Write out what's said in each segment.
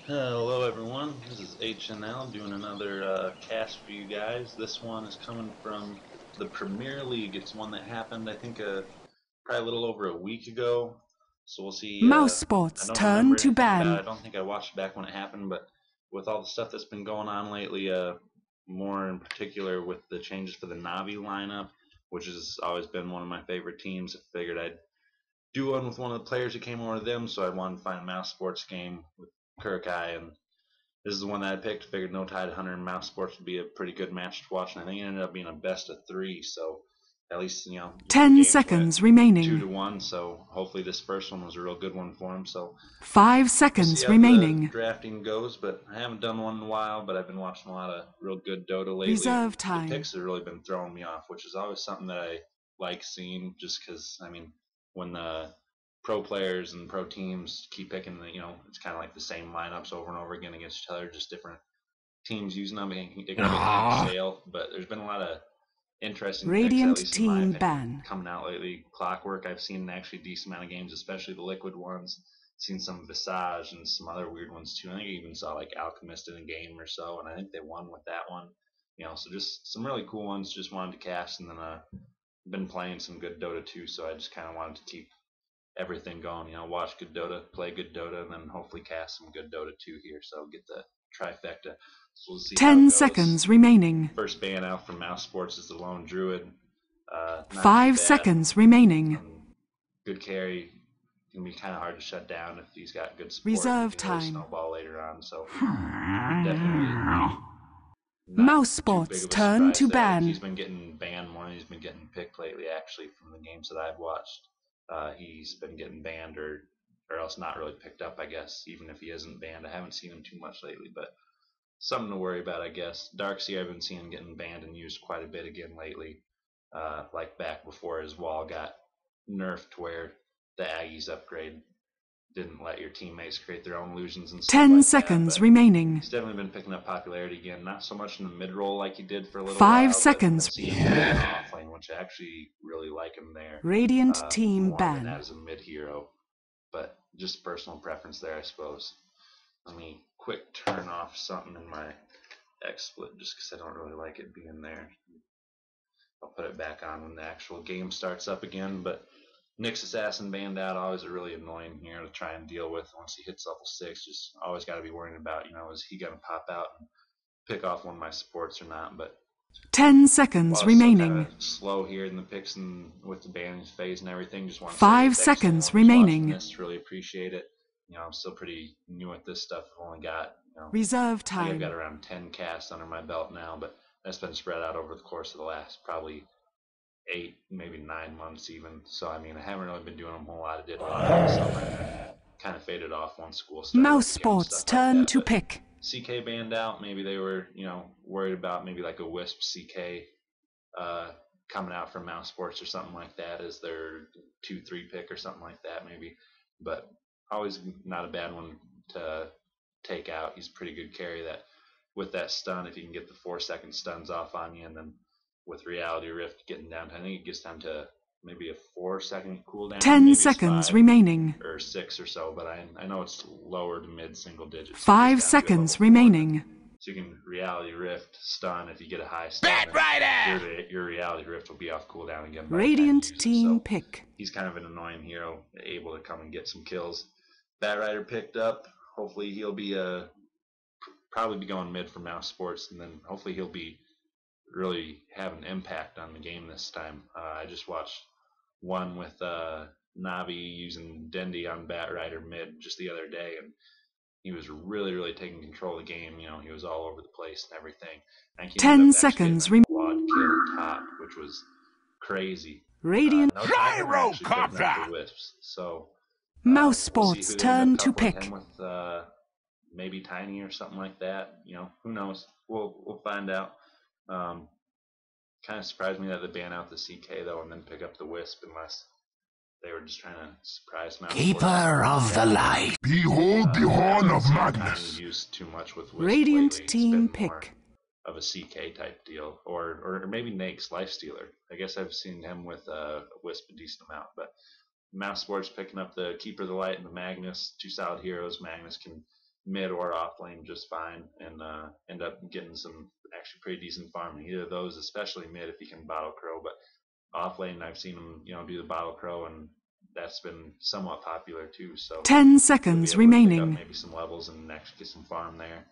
Hello everyone, this is HNL doing another cast for you guys. This one is coming from the Premier League. It's one that happened, I think, probably a little over a week ago. So we'll see. I Mousesports don't turn remember to anything about it. ban. I don't think I watched it back when it happened, but with all the stuff that's been going on lately, more in particular with the changes for the Navi lineup, which has always been one of my favorite teams, I figured I'd do one with one of the players who came over to them, so I wanted to find a Mousesports game with Kirkai, and this is the one that I picked. Figured No Tidehunter and Mousesports would be a pretty good match to watch, and I think it ended up being a best of three. So at least both 10 games went seconds remaining. 2-1. So hopefully this first one was a real good one for him. So 5 we'll see seconds how the remaining. drafting goes. But I haven't done one in a while. But I've been watching a lot of real good Dota lately, and Reserve the time. picks have really been throwing me off, which is always something that I like seeing. Just because when the pro players and pro teams keep picking it's kind of like the same lineups over and over again against each other, just different teams using them. It can get kind of stale, but there's been a lot of interesting picks, at Radiant least in my team opinion, ban. coming out lately. Clockwork, I've seen actually a decent amount of games, especially the liquid ones. Seen some Visage and some other weird ones too. I think I even saw like Alchemist in a game or so, and I think they won with that one. So just some really cool ones. Just wanted to cast, and then been playing some good Dota too, so I just kind of wanted to keep everything going. Watch good Dota, play good Dota, and then hopefully cast some good Dota too here. So get the trifecta. So we'll see how 10 it goes. seconds remaining. First ban out from Mousesports is the Lone Druid. Not too 5 bad. seconds remaining. Good carry. Can be kind of hard to shut down if he's got good support. Reserve He can really time. snowball later on. So definitely not too big Mousesports of a turn surprise to there. ban. He's been getting banned more than he's been getting picked lately, actually, from the games that I've watched. He's been getting banned or else not really picked up, I guess, even if he isn't banned. I haven't seen him too much lately, but something to worry about, I guess. Darkseer, I've been seeing him getting banned and used quite a bit again lately, like back before his wall got nerfed where the Aggies upgrade didn't let your teammates create their own illusions and stuff 10 like that. seconds But remaining. he's definitely been picking up popularity again. Not so much in the mid roll like he did for a little 5 while, but seconds. I've seen him in the off lane, which I actually really like him there Radiant team more than ban. as a mid hero. But just personal preference there, I suppose. Let me quick turn off something in my XSplit just because I don't really like it being there. I'll put it back on when the actual game starts up again. But Nyx Assassin banned out, always a really annoying here to try and deal with once he hits level 6. Just always got to be worrying about, is he going to pop out and pick off one of my supports or not. But 10 seconds while it's still kind remaining. of slow here in the picks and with the banning phase and everything, just want to say 5 thanks to seconds everyone who's watching remaining. this. Really appreciate it. I'm still pretty new at this stuff. I've only got, Reserve I think I've got time. around 10 casts under my belt now, but that's been spread out over the course of the last probably 8, maybe 9 months even. So I haven't really been doing a whole lot. I did a lot of the summer, and then kind of faded off once school started up again and Mousesports stuff like turn that. to But pick. CK banned out. Maybe they were, worried about maybe like a Wisp CK coming out from Mousesports or something like that as their 2-3 pick or something like that maybe. But always not a bad one to take out. He's a pretty good carry that with that stun, if you can get the 4-second stuns off on you, and then with Reality Rift getting down to, I think it gets down to maybe a 4-second cooldown, 10 maybe seconds 5 remaining. or 6 or so, but I know it's lower to mid single digits. 5 seconds remaining. So you can Reality Rift stun if you get a high stun. Your Reality Rift will be off cooldown again by Radiant the time you use team it. So pick. he's kind of an annoying hero, able to come and get some kills. Batrider picked up. Hopefully he'll be probably be going mid for Mousesports, and then hopefully he'll be really have an impact on the game this time. I just watched one with Navi using Dendi on Batrider mid just the other day, and he was really, really taking control of the game. He was all over the place and everything. And he 10 ended up seconds getting a quad kill top, which was crazy. Radiant. No Tiger actually picking up the Wisps. So we'll see Mousesports who they end turn up to coupling pick. him with. Maybe Tiny or something like that. Who knows? We'll find out. Kind of surprised me that they ban out the CK though and then pick up the Wisp, unless they were just trying to surprise Mouse. Keeper of the light. Behold the horn of Kind madness. of used too much with Wisp Radiant lately. team It's been more pick. of a CK type deal, or maybe Nake's Lifestealer. I guess I've seen him with Wisp a decent amount, but Mousesports picking up the Keeper of the Light and the Magnus, two solid heroes. Magnus can mid or off lane just fine, and end up getting some actually pretty decent farming. Either of those, especially mid if he can bottle crow, but off lane I've seen him do the bottle crow, and that's been somewhat popular too. So 10 he'll be seconds able to pick up remaining. maybe some levels and actually get some farm there.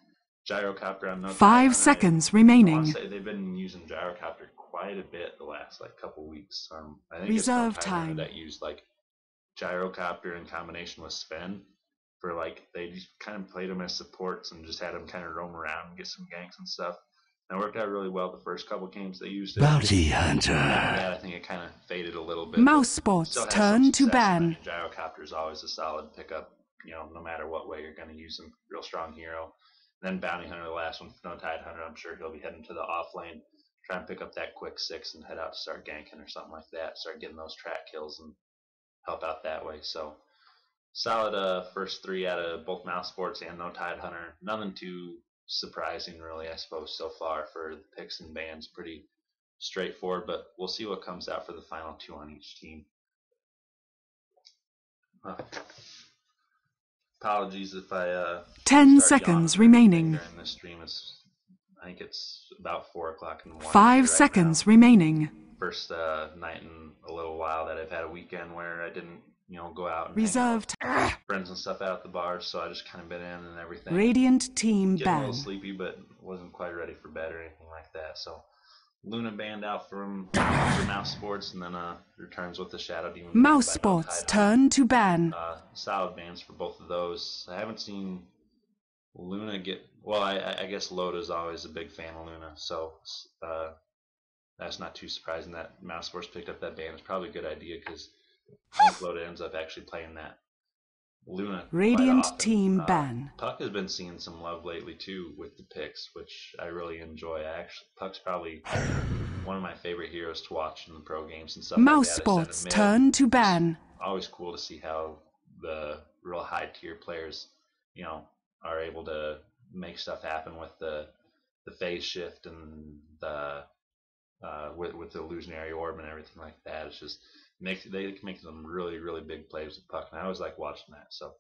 Gyrocopter on No 5 Tidehunter. seconds I want remaining. to say they've been using Gyrocopter quite a bit the last couple weeks. I think it's No Reserve Tidehunter time. that used Gyrocopter in combination with Sven for they just kind of played him as supports and just had him kind of roam around and get some ganks and stuff. And it worked out really well the first couple games they used it. Bounty After hunter. that, I think it kind of faded a little bit. Mousesports Still has turn some to success, and I ban. mean, Gyrocopter is always a solid pickup. No matter what way you're going to use him, real strong hero. And then Bounty Hunter, the last one, No Tidehunter. I'm sure he'll be heading to the off lane, try and pick up that quick 6 and head out to start ganking or something like that. Start getting those track kills and help out that way. So solid first 3 out of both Mousesports and No Tidehunter. Nothing too surprising really, I suppose, so far for the picks and bans. Pretty straightforward, but we'll see what comes out for the final 2 on each team. Apologies if I 10 start seconds yawning or anything remaining. during this stream. I think it's about 4 o'clock in the morning. 5 right seconds now. remaining. First night in a little while that I've had a weekend where I didn't go out and Reserved. hang out with friends and stuff out at the bars, so I just kind of been in and everything. Radiant team Getting a little ban. sleepy, but wasn't quite ready for bed or anything like that. So Luna banned out from Mousesports, and then returns with the Shadow Demon. Mousesports turn to ban. Solid bans for both of those. I haven't seen Luna get. Well, I guess Loda's always a big fan of Luna, so that's not too surprising that Mousesports picked up that ban. It's probably a good idea because I think Loda ends up actually playing that Luna Radiant quite often. team ban. Puck has been seeing some love lately too with the picks, which I really enjoy. Puck's probably one of my favorite heroes to watch in the pro games and stuff Mousesports like that. turn to ban. Always cool to see how the real high tier players, are able to make stuff happen with the phase shift and the with the illusionary orb and everything like that. It's just they can make some really really big plays with Puck, and I always like watching that. So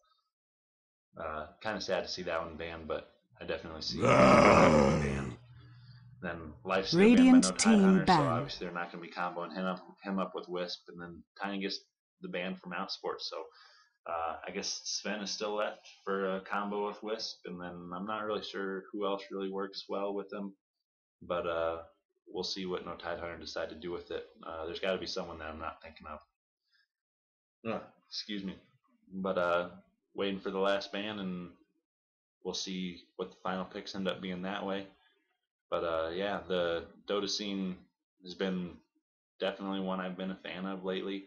kind of sad to see that one banned, but I definitely see that banned. Then Life's still banned by No Tidehunter, so obviously they're not going to be comboing him up with Wisp, and then Tiny gets the ban from Outsports. So I guess Sven is still left for a combo with Wisp, and then I'm not really sure who else really works well with him, but we'll see what No Tidehunter decide to do with it. There's got to be someone that I'm not thinking of. Excuse me. But waiting for the last ban, and we'll see what the final picks end up being that way. But yeah, the Dota scene has been definitely one I've been a fan of lately.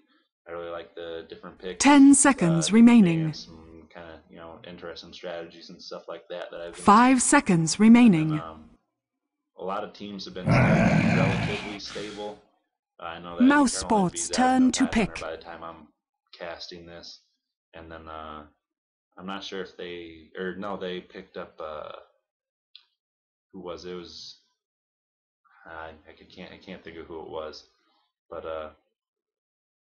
I really like the different picks. 10 seconds remaining. Some kind of interesting strategies and stuff like that I've been 5 seconds remaining. then, a lot of teams have been relatively stable. I know that Mousesports turn to pick. by the time I'm casting this, and then I'm not sure if they picked up who was it? It was I can't think of who it was, but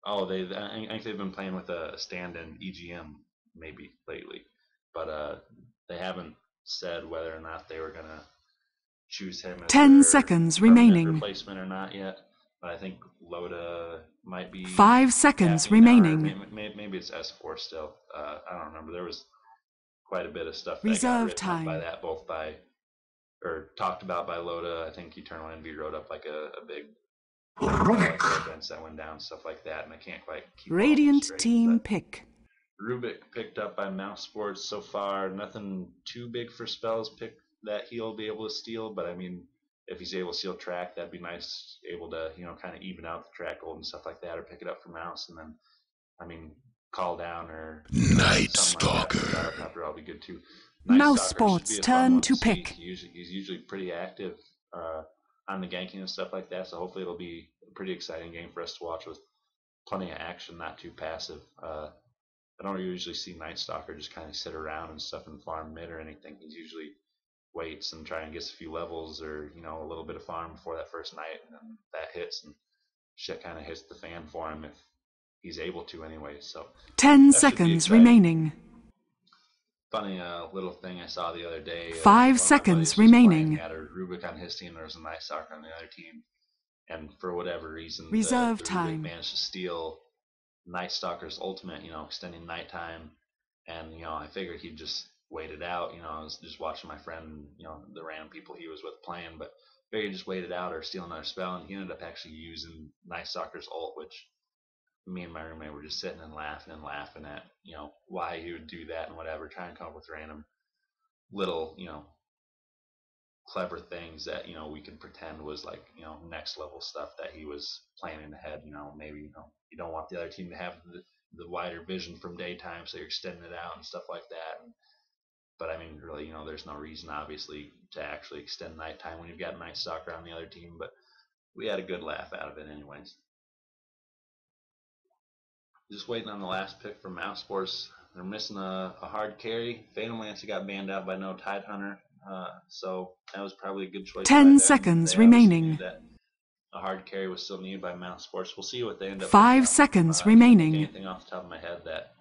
I think they've been playing with a stand-in EGM maybe lately, but they haven't said whether or not they were gonna choose him as 10 their seconds permanent remaining. replacement or not yet. But I think Loda might be 5 seconds capping, remaining. Maybe it's S4 still. I don't remember. There was quite a bit of stuff that Reserve got written up by time. that, or talked about by Loda. I think Eternal Envy wrote up a big events that went down, stuff like that, and I can't quite keep Radiant straight, team but pick. Rubik picked up by Mousesports so far. Nothing too big for spells picked that he'll be able to steal, but I mean, if he's able to steal track, that'd be nice. Able to kind of even out the track gold and stuff like that, or pick it up for Mouse, and then I mean, call down or Night something like Stalker. that. Helicopter, I'll be good too. Mousesports turn to pick. He's usually pretty active on the ganking and stuff like that, so hopefully it'll be a pretty exciting game for us to watch with plenty of action, not too passive. I don't usually see Night Stalker just kind of sit around and stuff and farm mid or anything. He's usually waits and try and gets a few levels or a little bit of farm before that first night, and then that hits and shit kind of hits the fan for him if he's able to anyway. So 10 seconds remaining. Funny little thing I saw the other day. 5 One of my seconds buddies was playing. remaining. He had a Rubik on his team. There was a nice soccer on the other team, and for whatever reason, Reserve the Rubik time. managed to steal Night Stalker's ultimate. Extending nighttime, and I figured he'd just wait it out. I was just watching my friend, the random people he was with playing, but figured he'd just wait it out or steal another spell, and he ended up actually using Night Stalker's ult, which me and my roommate were just sitting and laughing at, why he would do that and whatever, trying to come up with random little, clever things that, we could pretend was like, next level stuff that he was planning ahead. Maybe, you don't want the other team to have the wider vision from daytime, so you're extending it out and stuff like that. But I mean, really, there's no reason, obviously, to actually extend nighttime when you've got Night Stalker on the other team. But we had a good laugh out of it, anyways. Just waiting on the last pick from Mousesports. They're missing a hard carry. Phantom Lancer got banned out by No Tidehunter, so that was probably a good choice. 10 seconds remaining. That a hard carry was still needed by Mousesports. We'll see what they end up. 5 seconds remaining. Anything off the top of my head that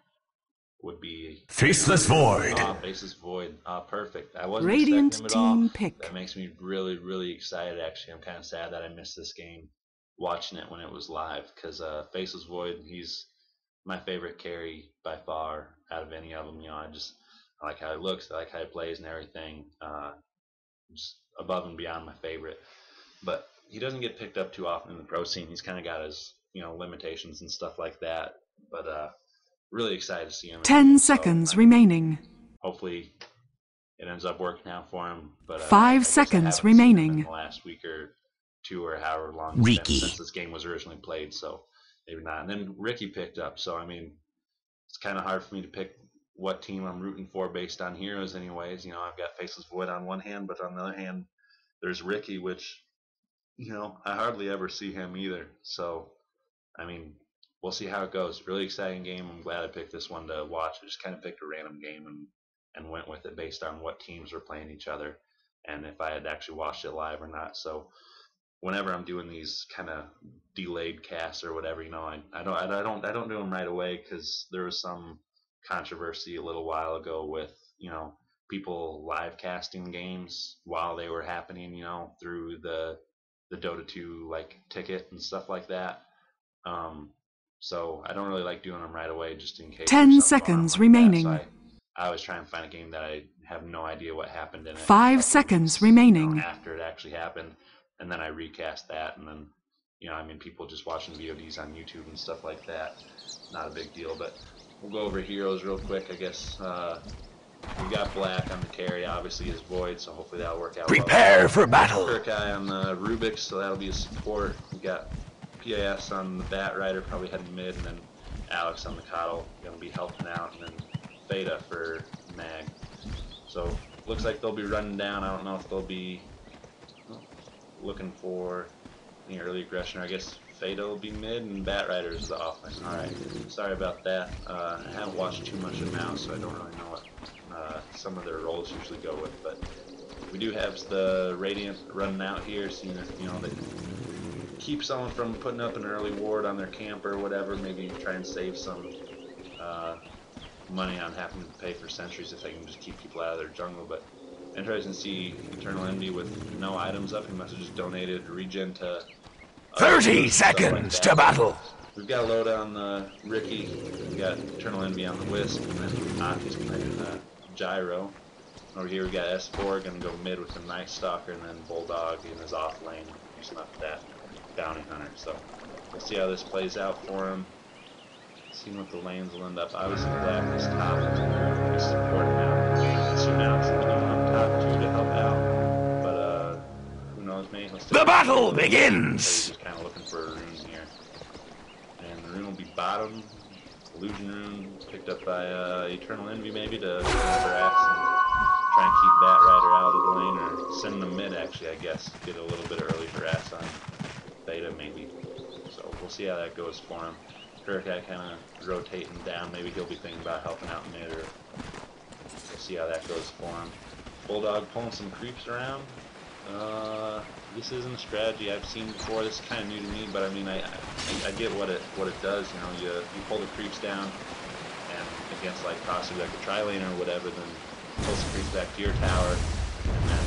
would be Faceless Void. Faceless Void. Perfect. I wasn't Radiant expecting him at all. team pick. That makes me really, really excited. Actually, I'm kind of sad that I missed this game, watching it when it was live, because Faceless Void, he's my favorite carry by far out of any of them. I like how he looks, I like how he plays and everything. Just above and beyond my favorite. But he doesn't get picked up too often in the pro scene. He's kind of got his limitations and stuff like that. But really excited to see him. 10 seconds remaining. Hopefully it ends up working out for him. But 5 seconds remaining. In the last week or two or however long it's been since this game was originally played, so maybe not. And then Ricky picked up, so I mean, it's kind of hard for me to pick what team I'm rooting for based on heroes anyways. I've got Faceless Void on one hand, but on the other hand, there's Ricky, which, I hardly ever see him either. So, I mean, we'll see how it goes. Really exciting game. I'm glad I picked this one to watch. I just kind of picked a random game and went with it based on what teams were playing each other and if I had actually watched it live or not. So, whenever I'm doing these kind of delayed casts or whatever, I don't do them right away, because there was some controversy a little while ago with people live casting games while they were happening, through the Dota 2 like ticket and stuff like that. So I don't really like doing them right away, just in case. 10 seconds remaining. So I always try and find a game that I have no idea what happened in it. 5 seconds remaining. After it actually happened. And then I recast that, and then, people just watching VODs on YouTube and stuff like that, not a big deal. But we'll go over heroes real quick. I guess we got Black on the carry, obviously is Void, so hopefully that'll work out. Prepare for battle. Kirkai on the Rubik, so that'll be a support. We got PAS on the Bat Rider, probably heading mid, and then Alex on the Coddle, gonna be helping out, and then Theta for Mag. So looks like they'll be running down. I don't know if they'll be looking for any early aggression. I guess Theta will be mid and Bat Rider is the offense. Alright, sorry about that. I haven't watched too much of Mouse, so I don't really know what some of their roles usually go with, but we do have the Radiant running out here, seeing if they keep someone from putting up an early ward on their camp or whatever. Maybe try and save some money on having to pay for sentries if they can just keep people out of their jungle. But interesting to see Eternal Envy with no items up. He must have just donated regen to 30 seconds like to battle. We've got a load on the Ricky. We've got Eternal Envy on the Wisp, and then Aki's playing Gyro. Over here we got S4 gonna go mid with the Night Stalker, and then Bulldog in his off lane using up that Bounty Hunter. So we'll see how this plays out for him. Seeing what the lanes will end up. Obviously Black is top. He's supporting now. Soon now it's going on top too to help out. But who knows, maybe the battle begins. He's just kind of looking for a rune here. And the rune will be bottom. Illusion rune picked up by Eternal Envy maybe to harass and try and keep Bat Rider out of the lane, or send them mid actually, I guess. Get a little bit early harass on Theta maybe. So we'll see how that goes for him. Kirkai kind of rotating down. Maybe he'll be thinking about helping out mid, or we'll see how that goes for him. Bulldog pulling some creeps around. This isn't a strategy I've seen before. This is kind of new to me, but I mean, I get what it does. You pull the creeps down, and against like possibly like a tri-lane or whatever, then pull some creeps back to your tower, and then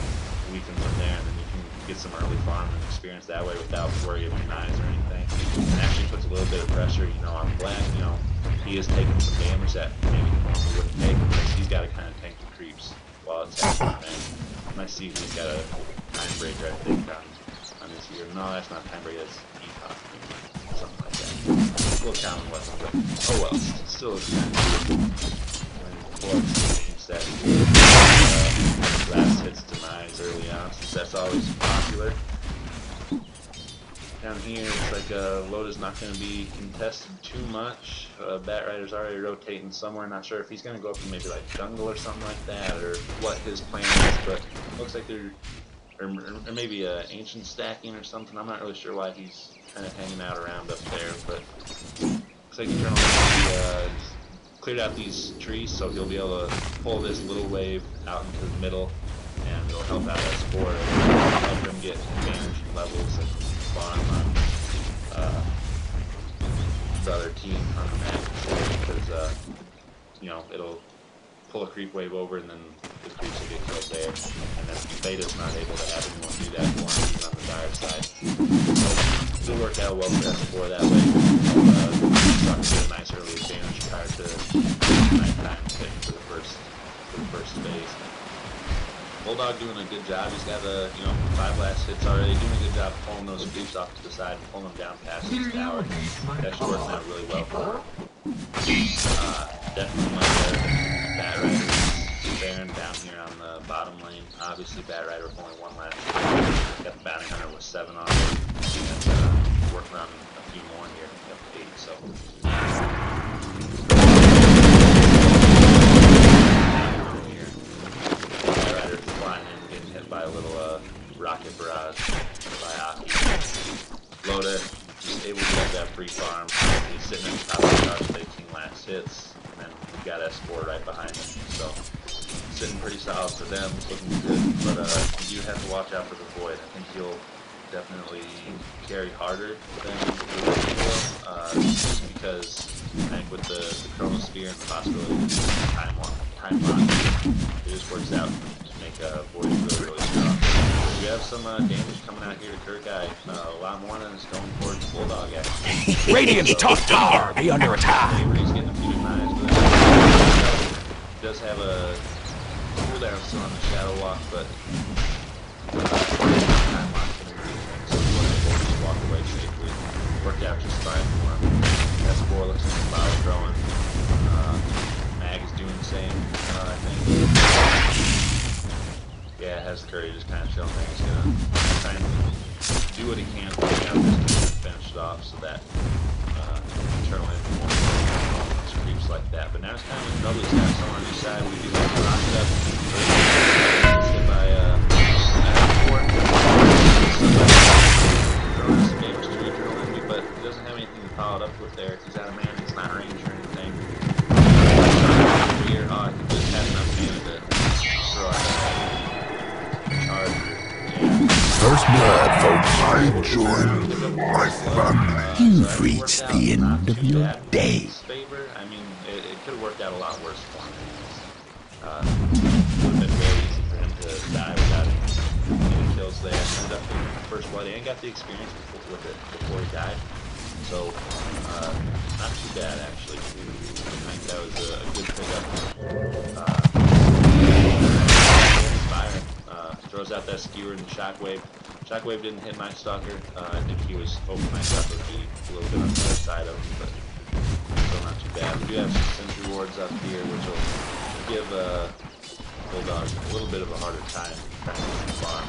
weaken from there, and then you can get some early farm and experience that way without worrying about knives or anything. And actually puts a little bit of pressure, you know, on Black. You know, he is taking some damage that maybe he normally wouldn't take because he's got to kind of tank the creeps while it's happening. And I see he's got a time breaker, I think, on his here. No, that's not time breaker, that's epoch, something like that. A little common weapon, but oh well, still a good that last hits demise early on, since that's always popular. Down here, it's like Loda's not going to be contested too much. Bat Rider's already rotating somewhere. Not sure if he's going to go up to maybe like jungle or something like that, or what his plan is, but looks like they're, or maybe ancient stacking or something. I'm not really sure why he's kind of hanging out around up there, but looks like Eternal cleared out these trees, so he'll be able to pull this little wave out into the middle, and it'll help out S4 and help him get advantage levels and farm on the other team on the map, because you know, it'll pull a creep wave over, and then the creeps will get killed there, and then Beta's not able to have anyone do that for him, even on the dire side. So it'll work out well for S4 that way. Start to get a nice early advantage prior to nighttime pick for the first phase. Bulldog doing a good job. He's got the 5 last hits already. Doing a good job pulling those creeps off to the side and pulling them down past his tower. That's working out really well for him. Definitely like Bat Rider Baron down here on the bottom lane. Obviously Bat Rider with only 1 last hit. Got the Bounty Hunter with 7 on it. And working on a few more here. Got 8, so. Flying in, getting hit by a little rocket barrage by Aki. Loda just able to get that free farm. He's sitting at the top of the charge with 18 last hits, and then we've got S4 right behind him. So sitting pretty solid for them, looking good. But you do have to watch out for the Void. I think he'll definitely carry harder than the will, just because I think with the Chronosphere and the possibility of time lock, it just works out to make Void really, really strong. We have some damage coming out here to Kurkai, a lot more than is going towards Bulldog actually. Radiant's top tower be under attack. He's getting a few denies, but he does have a cooldown still on the Shadow Walk, but time lock can be anything, so he's able to just walk away safely. Worked out just fine for him. S4 looks like the power growing. Mag is doing the same, I think. Yeah, has Curry just kind of chilling there. He's gonna try and do what he can to get out this to finish it off so that internal influence creeps like that. But now it's kind of a double stack. So on each side, we do have to rock it up. Hit by Ford. Throwing some damage to internal enemy, but he doesn't have anything to follow it up with there. He's out of mana, he's not range or anything. Here, I could just have enough mana to throw out First blood, folks. I join my family. You've reached the end of your day. Favor. I mean, it could have worked out a lot worse for him. It would have been very easy for him to die without any kills there. Ended up getting first blood and got the experience with it before he died. So, not too bad actually. I think that was a good pickup. Fire. Throws out that skewer and shockwave. Shockwave didn't hit my stalker. I think he was hoping my stalker would be a little bit on the other side of him, but still not too bad. We do have some sentry wards up here, which will give Bulldog a little bit of a harder time trying to get the farm.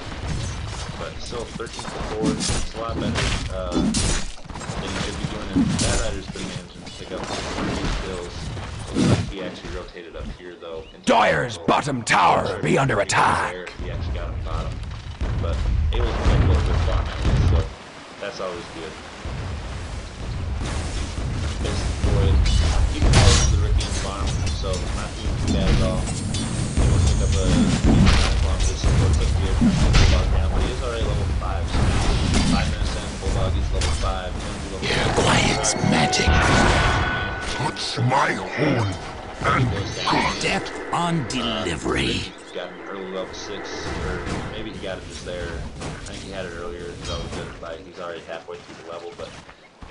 But still, 13 for 4. It's a lot better than he should be doing. And Bat Rider's been managing to pick up some of these kills. Looks like he actually rotated up here, though. Dyer's bottom tower be under attack. He actually got him bottom. But able to make a little bit of farm at least, so that's always good. This Void, he can close to the Rickian farm, so not doing too bad at all. Able to pick up a long distance support up here, Bulldog down, but he is already level 5, so 5 minutes in, Bulldog is level 5. Quiet's magic. Touch my horn, Death on delivery. He's got an early level 6, or maybe he got it just there. I think he had it earlier, so he's already halfway through the level, but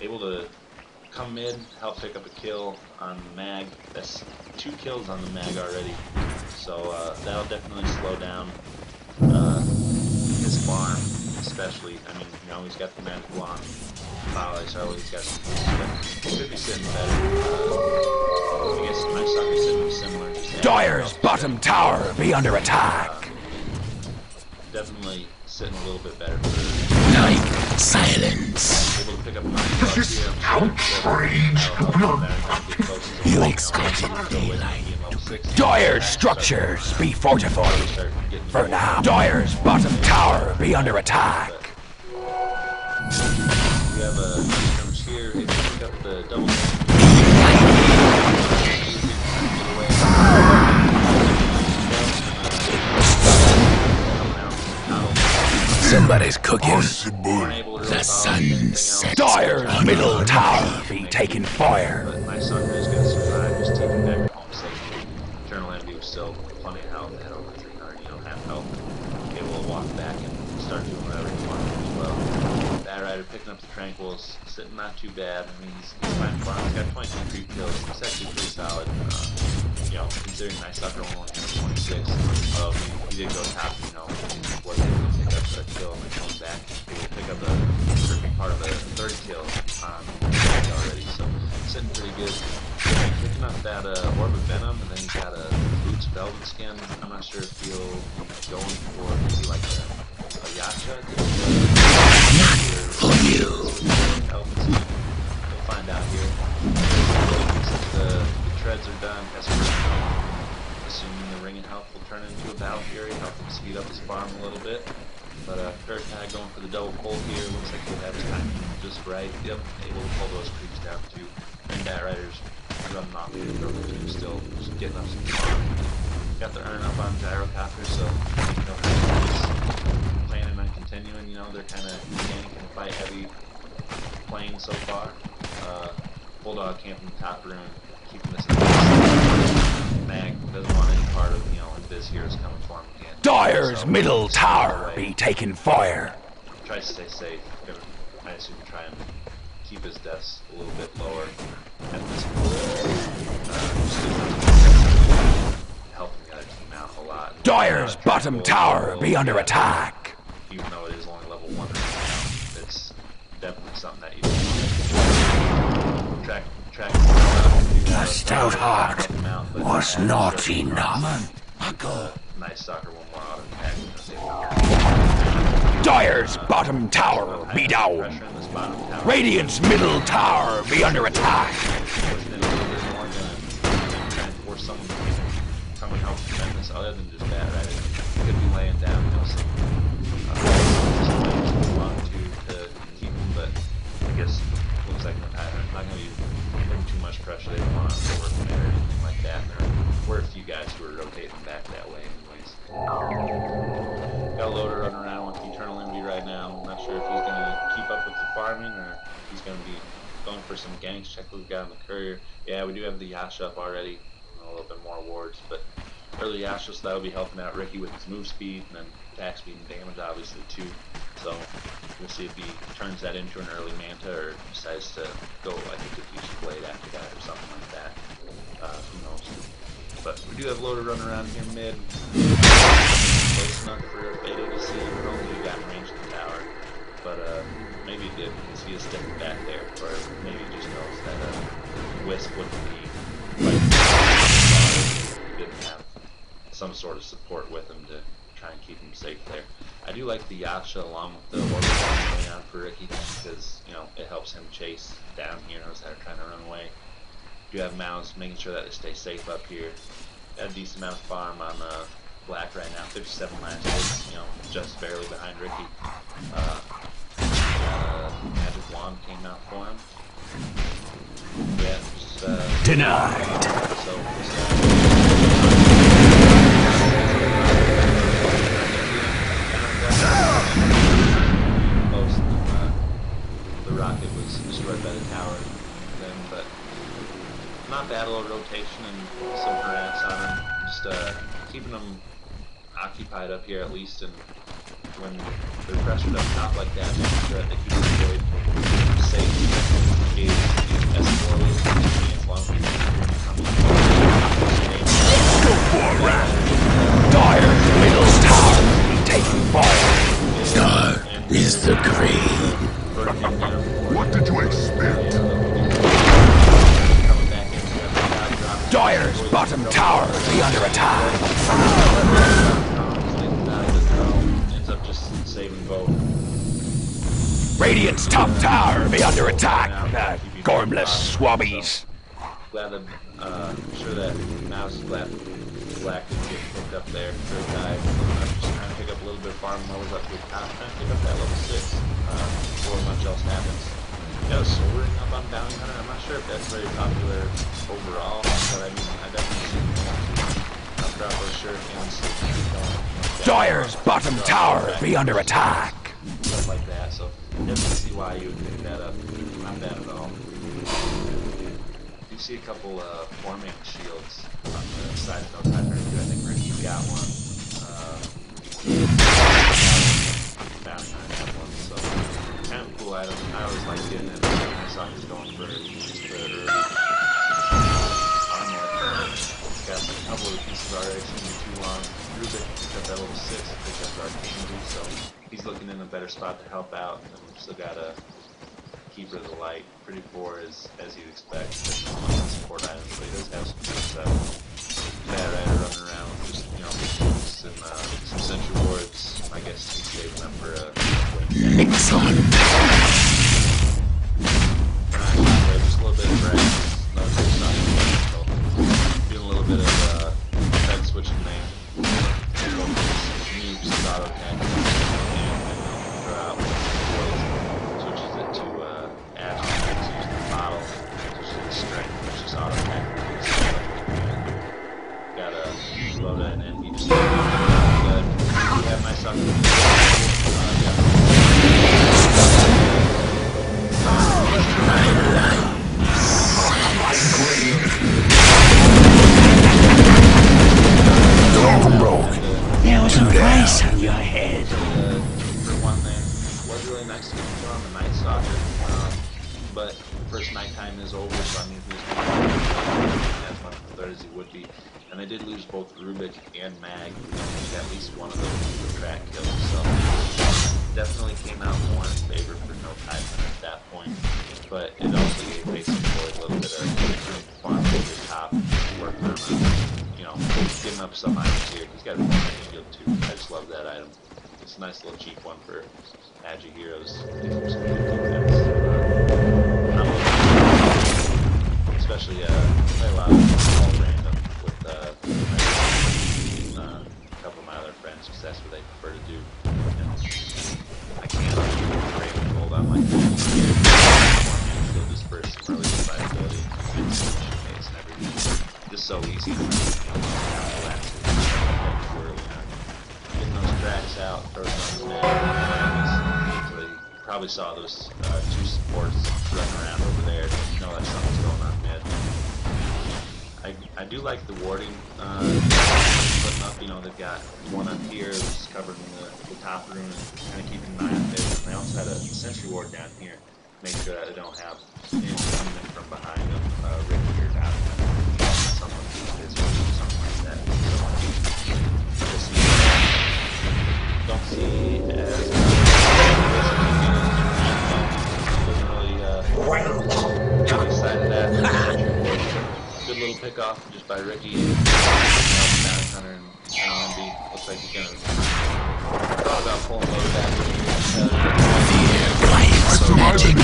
able to come mid, help pick up a kill on the mag. That's 2 kills on the mag already, so that'll definitely slow down his farm, especially. I mean, you know, he's got the magic wand, so he's got some boosts, but he could be sitting better. I guess my sucker's sitting similar. Dire's bottom tower be under attack. Definitely sitting a little bit better for Like silence. able to pick up This outrage will You expected daylight. Dire's structures be fortified. For now, Dire's bottom tower be under attack. We have a skirmish here. If you pick up the double Somebody's cooking. The sun sets. Dire's middle tower be taking fire. But my son is going to survive, just taking back home safely. Eternal Envy was still plenty of health, had over 300, half health. Able to walk back and start doing whatever he wanted as well. Bad Rider picking up the Tranquils, sitting not too bad. I mean, he's fine farm. He's got 22 creep kills. It's actually pretty solid. Considering my sucker only has 26. Although he did go top, was able to pick up a kill and then come back. Able to pick up a certain part of a third kill on already. So sitting pretty good. Picking up that Orb of Venom, and then he's got a Boots Velvet Skin. I'm not sure if he'll be going for maybe like a Yasha. For you. We'll find out here. Since the treads are done, assuming the Ring of Health will turn into a Battle Fury, help him speed up his farm a little bit. But Kurt kind of going for the double pull here. Looks like he'll have his timing just right. Yep, able to pull those creeps down too. And Bat Riders running off here, still just getting up some farm. Got the Urn up on Gyrocopter, so planning on continuing. They're kind of tanking and fight heavy playing so far. Bulldog camping top room, keeping this in Mag doesn't want any part of, this here is coming for him again. Dire's middle tower be taking fire. Tries to stay safe. I assume try and keep his deaths a little bit lower at this point. Helping the other team out a lot. Dire's bottom tower be under attack. Even though it is only level 1 right now, it's definitely something that you track. The stout heart was not enough. Nice soccer, one more auto attack. Dire's bottom tower be down. Radiant's middle tower be under attack. Force someone to come and help defend this other than just Bad Rider. Could be laying down, to keep him, but I guess looks like not going to be putting too much pressure. They don't want to work there or anything like that. There were a few guys who were rotating back that way anyways. Got a loader running around with Eternal Envy right now. I'm not sure if he's going to keep up with the farming or if he's going to be going for some ganks. Check what we've got in the courier. Yeah, we do have the Yasha up already. A little bit more wards, but early Yasha, so that will be helping out Ricky with his move speed and then attack speed and damage obviously too. So we'll see if he turns that into an early Manta or decides to go like a Diffusion Blade after that or something like that. Who knows? But we do have loader running around here mid. Close enough for Beta to see. We only got in range of the tower, but maybe he did because he is stepping back there, or maybe he just knows that Wisp wouldn't be didn't have some sort of support with him to try and keep him safe there. I do like the Yasha along with the Orb going on for Ricky because, it helps him chase down heroes that are trying to run away. Do have mouz making sure that they stay safe up here. Got a decent amount of farm on Black right now, 57 last hits, just barely behind Ricky. Magic Wand came out for him. Yeah, just, Denied. Most the rocket was destroyed by the tower then, but not bad, a little rotation and just keeping them occupied up here at least, and when they're pressured up top like that, making sure that they keep the void safe. Is S4 losing as long as we can Dire's middle tower taking fire. Dark is the grave. What did you expect? Dire's bottom tower be under attack. Ends up just saving both. Radiant's top tower be under attack. Gormless swabbies. Glad that, sure that Mouse is glad Black didn't get picked up there. Third guy, just trying to pick up a little bit of farm levels up to the top, trying to pick up that level 6 before much else happens. Got a soul ring up on Bounty Hunter. I'm not sure if that's very popular overall, but I mean, I definitely see people want to drop those shurikens. Dire's bottom tower be under attack. Stuff like that, so definitely see why you would pick that up. Not bad at all. You see a couple 4-man shields on the side of No Tidehunter too. I think Ricky's got one. Bounty Hunter had one, so kind of cool item. I always like getting it. I saw he was going for the armor. Got a couple of pieces already, shouldn't be too long. Rubik picked up that level 6, picked up Arcane Boost, so he's looking in a better spot to help out. And we've still got a Keeper of the Light, pretty poor as you'd expect. Support items, but he does have some good stuff. Bad Rider running around, just some Sentry Wards. I guess he's saving them for a Excellent. just a little bit of grass. Another good stuff. Doing a little bit of head switching there. Just auto attack. Switches it to Ash, using the bottle, switches it to strength, which is auto attack. Gotta slow that in. You just good. You have myself. There was a price on your head. For one thing, it was really nice to get to on the Night Stalker, but first nighttime is over, so I mean he's not as much of a threat as he would be. And they did lose both Rubik and Mag, at least one of them for track kills, so definitely came out more in favor for No Tidehunter at that point. But it also gave Mason Boyd a little bit of fun over the top, working on getting up some items here. He's got a shield too. I just love that item. It's a nice little cheap one for Agi Heroes. Especially play a lot of all random with a couple of my other friends because that's what they prefer to do. I can't Raven Gold on like that. Shield just for some early survivability and everything. Just so easy. Getting those tracks out, throws on the net. So you probably saw those 2 supports running around over there. You know that something's going on mid. I do like the warding putting up. They've got one up here that's covering the top room and kind of keeping an eye on this. And they also had a sentry ward down here. Make sure that they don't have anything coming in from behind them. Ricky or down. Something like that. Don't see as doesn't really excited that. Good little pick off just by Ricky. Bounty Hunter and MB. Looks like he's gonna thought about pulling low back.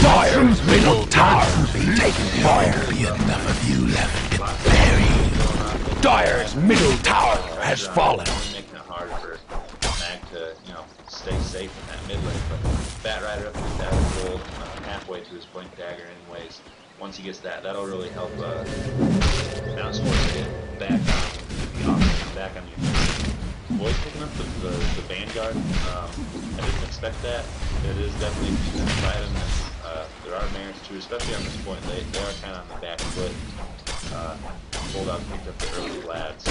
Dire's middle tower be taking fire. Be enough of you left to get buried. Dire's middle tower has fallen. Making it hard for Mag to, stay safe in that mid lane. But Bat Rider up to that gold halfway to his blink dagger anyways. Once he gets that, that'll really help Mousesports get back on you. Boyd picking up the Vanguard. I didn't expect that. It is definitely a defensive item. There are merits too, especially on this point. They are kind of on the back foot. Pulled out, picked up the early lads,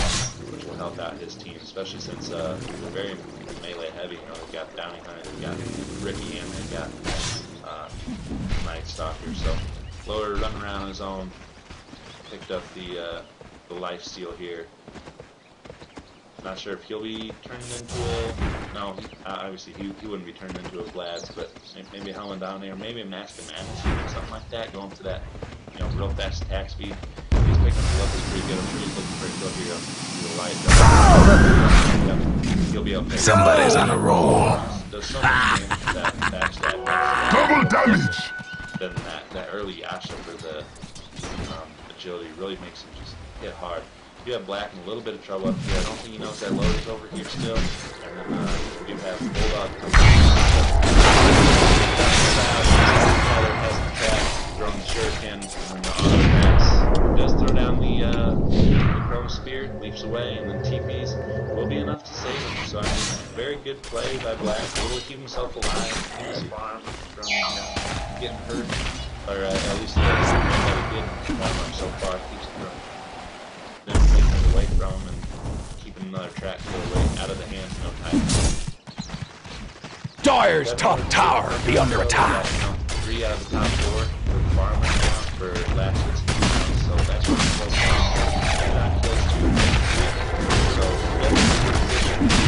which to help out his team, especially since they're very melee heavy. You know, they've got Bounty Hunter, they've got Ricky, and they've got Night Stalker. So Loader running around on his own, picked up the life steal here. Not sure if he'll be turning into a... No, obviously he wouldn't be turning into a Vlad's, but maybe a Helmet down there, maybe a Mask of Madness or something like that, going for that, you know, real fast attack speed. He's picking up the levels pretty good. I'm sure he's looking for a kill here. He'll be okay. Somebody's on a roll. There's so many games that backstab. Double damage! Then that early Yasha for the agility really makes him just hit hard. You have Black in a little bit of trouble up here. I don't think he knows that Loader's over here still. And then you have Bulldog coming throwing the shuriken, and then the auto does throw down the Chrome Spear, leaps away, and then TPs will be enough to save him. So I mean, very good play by Black, able to keep himself alive, keep his farm from getting hurt, or at least good farm so far, keeps him from them taking it away from him and keeping another track kill away out of the hands of No Tidehunter. Dire's top tower be under attack. 3 out of the top 4 for the farm right now for last year's team, so that's really close.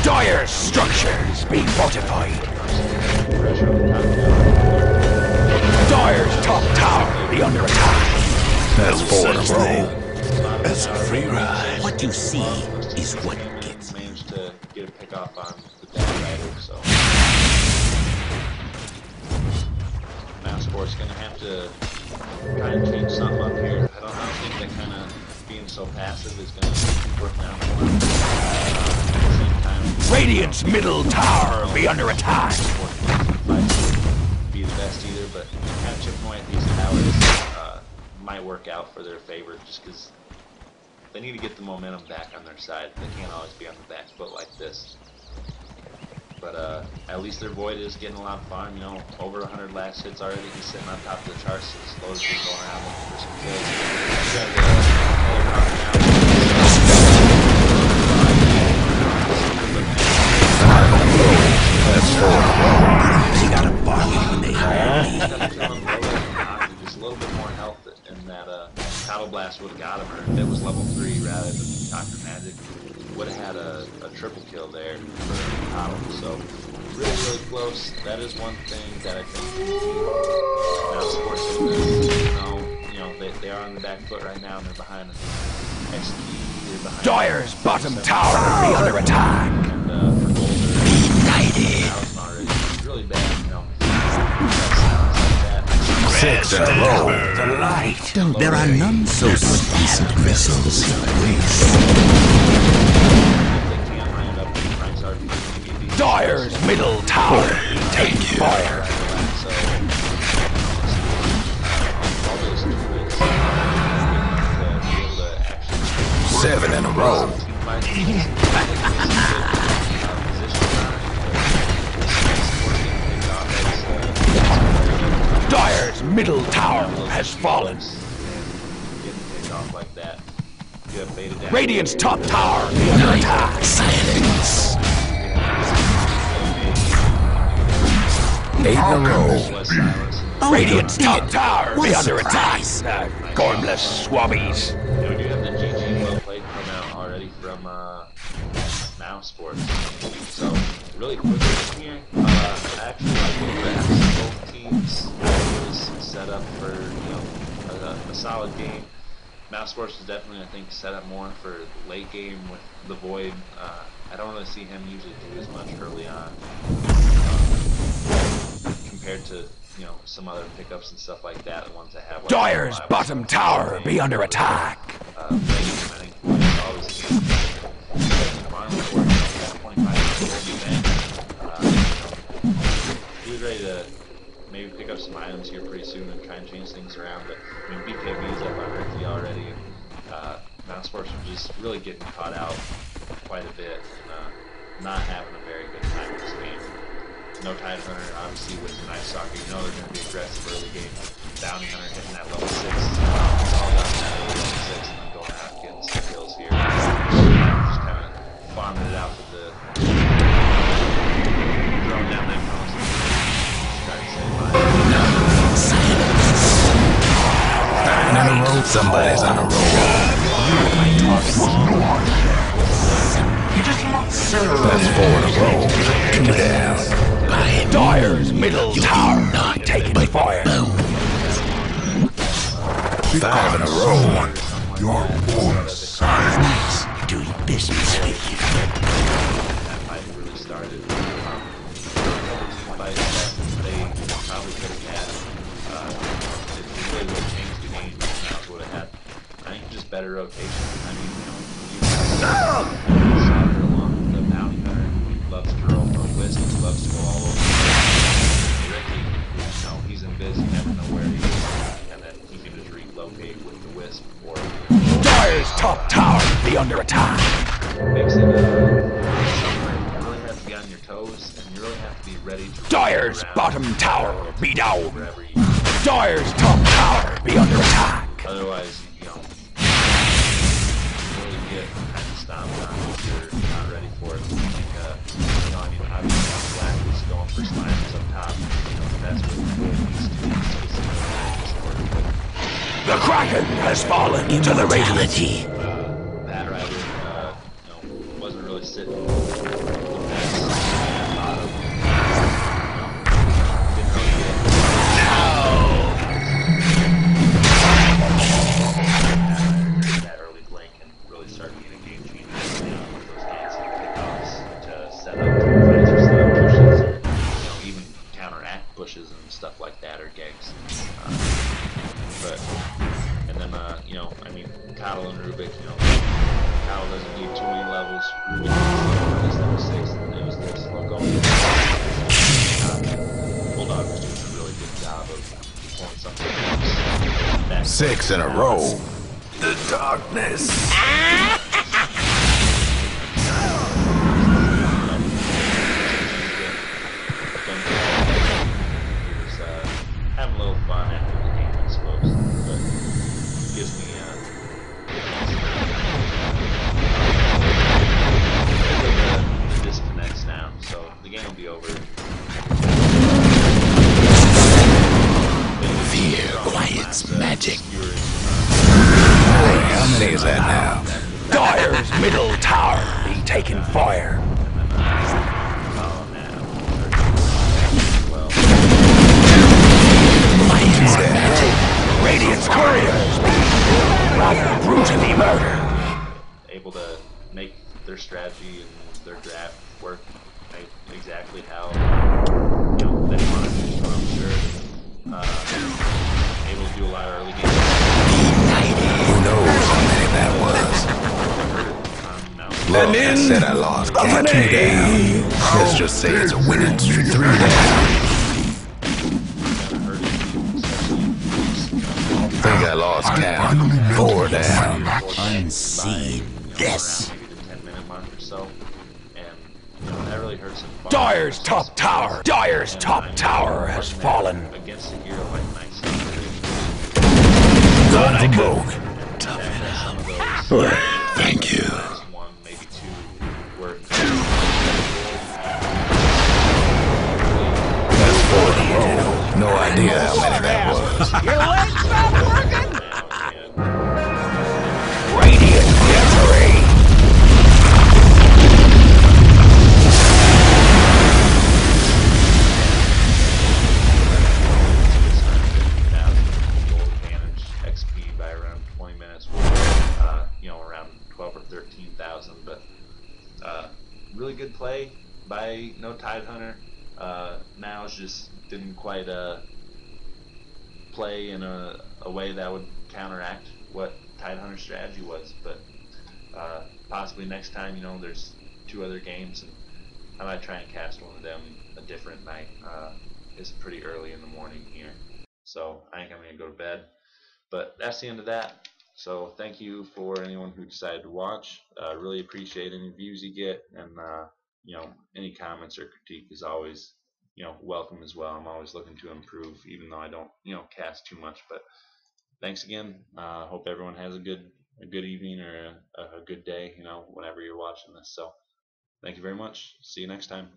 Dire's structures be fortified. Dire's top tower be under attack. That's 4 in a row. That's a free ride. What you see is what gets. Managed to get a pick off on the bad rider, so Mousesports gonna have to try and change something up here. I don't think that kind of being so passive is gonna work out for him. At the same time, Radiant's middle tower be under attack. Be the best either, but kind of chipping away at these towers might work out for their favor, just because they need to get the momentum back on their side. They can't always be on the back foot like this. But at least their Void is getting a lot of farm, you know, over 100 last hits already. He's sitting on top of the charts, so the Loader's been going around looking for some kills. He's got the That's 4. They got a bargain when they hire me. Just a little bit more health, and that Paddle Blast would have got him, or if it was level 3 rather than Dr. Magic, would have had a triple kill there for Paddle. So really, really close. That is one thing that I think Mousesports, you know, they are on the back foot right now, and they're behind X key. They're behind Dire's bottom tower be under attack. And for Golden, already really bad, you know. 6 in a row. The light. There are none so decent Vessels waste. Dire's middle tower take fire. 7 in a row. Dire's middle tower has fallen. Radiant's top tower be under attack. Silence. 8 in a row. Radiant's top tower be under attack. Gormless swabbies. Yeah, we do have the GG well played come out already from Mousesports. So really quickly here, actually I think that both teams was set up for, you know, a solid game. Mousesports is definitely, I think, set up more for late game with the Void. I don't really see him usually do as much early on compared to, you know, some other pickups and stuff like that. The ones that have like Dire's bottom tower be under attack. I think it's always he was ready to maybe pick up some items here pretty soon and try and change things around, but I mean BKB is up on Earthy already, and Mousesports are just really getting caught out quite a bit and not having a very good time in this game. No Tidehunter, obviously with the Night Stalker, you know they're going to be aggressive early game. Bounty Hunter hitting that level 6, all down that level 6, and then going out and getting some kills here. Just kind of That's 4 in a row. 2 down. Dyer's middle tower taking fire. 5 in a row. Your voice. Nice. Doing business with you. That fight really started. Fight that they probably could have had. It really would have changed the game. Now would have had. I think just better rotation. I mean, you saw her along the bounty hunter. He loves to roll from Wisp. He loves to go all over. Ricky, he's in biz. You never know where he is, and then he can just relocate with the Wisp or. Dyer's top tower be under attack. Makes it, you really have to be on your toes, and you really have to be ready to. Dyer's bottom tower be down. Wherever you. Dyer's top tower be under attack. Otherwise, you really get kind of stomped on if you're not ready for it. I think, I mean, obviously, Black is going for slimes up top. That's what needs to be. The Kraken has fallen to the Radiant. That Rider, wasn't really sitting the best. Didn't really get that early blink and really start being a game changer. One of those games like kickoffs to set up fights or set up pushes, or even counteract pushes and stuff like that, or gigs. And then, I mean, Coddle and Rubik, Coddle doesn't need too many levels. Rubik is level 6, and it was a little slow going. Bulldog was doing a really good job of pulling something else. 6 in a row. The darkness. Having a little fun after the game, I suppose. But gives me the disconnects now, so the game will be over. Fear quiets magic. How many is that now? Dyer's middle tower be taking fire. Radiant's couriers rather brutally murdered. Able to make their strategy and their draft work exactly how they wanted to, I'm sure. Able to do a lot of early games. Who knows how many that was? Look, I said I lost count 2 down. Let's just say it's a winning streak. 3 down. Think I lost count. 4 down. Unseen this. Maybe the 10-minute mark or so, and that really hurts him. Dyer's top tower. Dyer's top tower has fallen. Against a hero like myself, Gone broke. Thank you. one, maybe two, were That's 4 in a row. No idea how many that was. Your legs not working? Radiant victory. XP by around 20 minutes, around 12 or 13,000. But really good play by No Tidehunter. Mouz just didn't quite play in a way that would counteract what Tidehunter's strategy was. But possibly next time, there's 2 other games, and I might try and cast one of them a different night. It's pretty early in the morning here, so I think I'm going to go to bed. But that's the end of that. So thank you for anyone who decided to watch. Really appreciate any views you get, and any comments or critique is always welcome as well. I'm always looking to improve, even though I don't cast too much. But thanks again. Hope everyone has a good evening or a good day, whenever you're watching this. So thank you very much. See you next time.